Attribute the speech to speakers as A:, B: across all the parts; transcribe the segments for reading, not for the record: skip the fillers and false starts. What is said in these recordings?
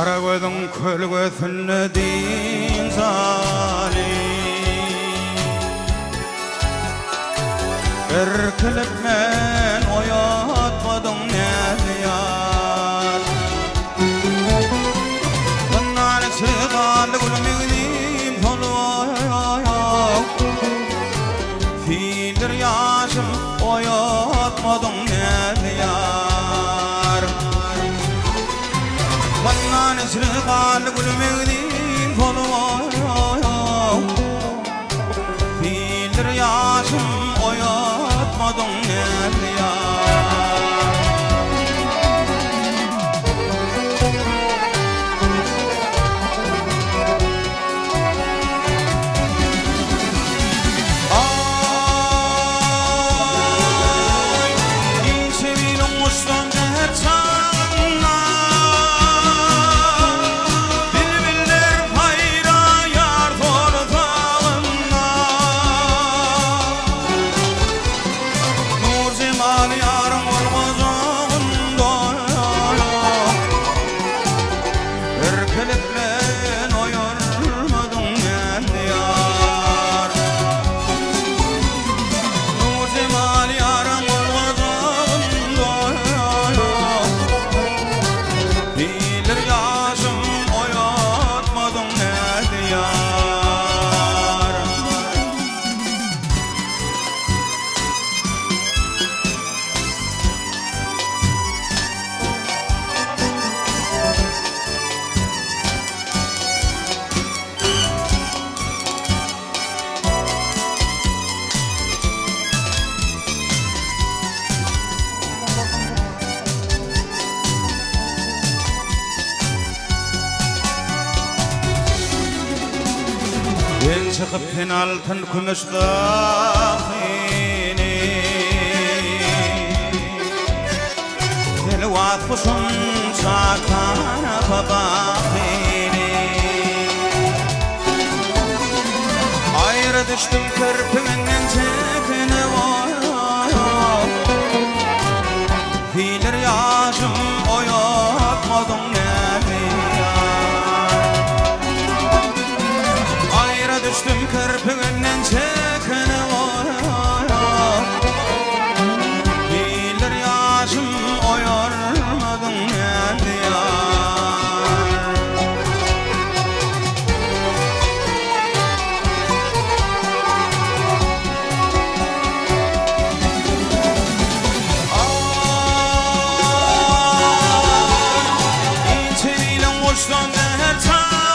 A: Kara gözün kölgesine din zalim Erkelip men oyatmadım ne yar Bunlar çıkarlı gülümüzüm soluyor Fiildir yaşım oyatmadım ne yar Bunlar çıkarlı gülümüzüm soluyor Fiildir yaşım oyatmadım ne yar Ben çıkıp altın kümüş dağını Telvat kuşum çakana babağını Ayrı düştüm körpüğünden çekine var Fiilir yaşım oyatmadım ne Düştüm körpüğünden çekene var Bilir yaşım oyarmadım ne yar İçeriyle hoşlan her tanrı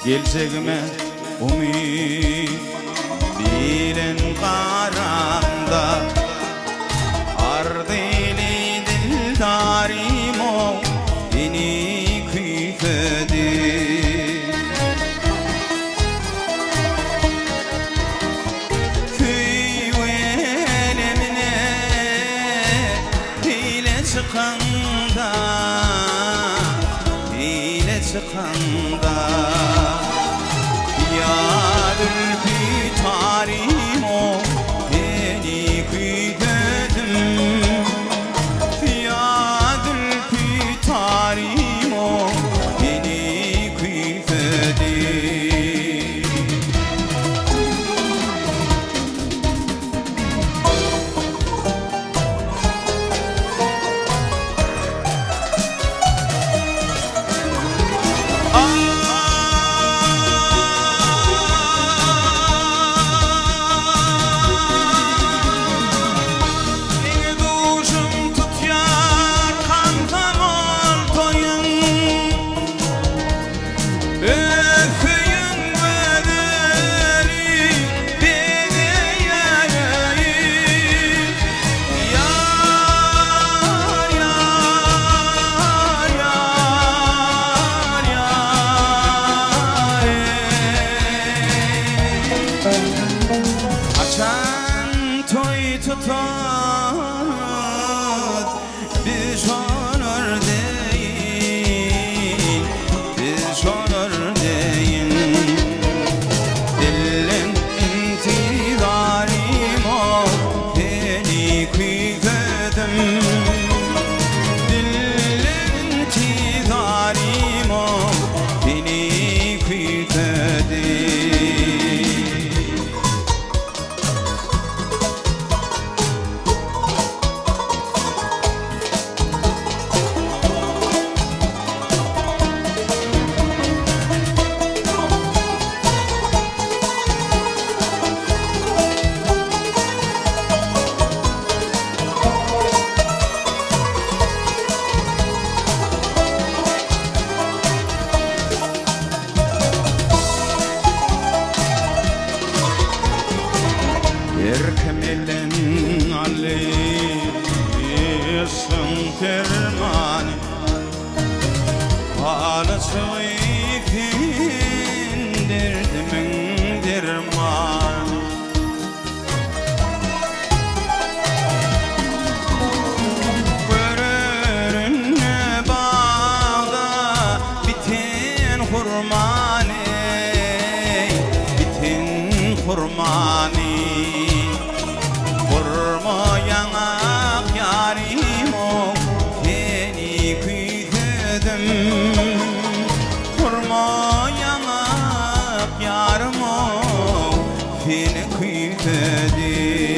A: Geleceğime umut bilen karamda Ardili dildarim o beni küfedi Köy elemine hile çıkanda Hile çıkanda Yadır bir tarim o beni tutar biz olur değil, biz olur değil. Dilin intidarim ol, beni kıyfedim. Dilin intidarim ol, beni kıyfedim. Erkemelen aleyhissin termani Ağlısı ifin derdimin dermani Görürünne bağda bitin hurmani Bitin hurmani Yanak yarim o, beni kıyfedim. Kurma yanak yarim o, beni kıyfedim.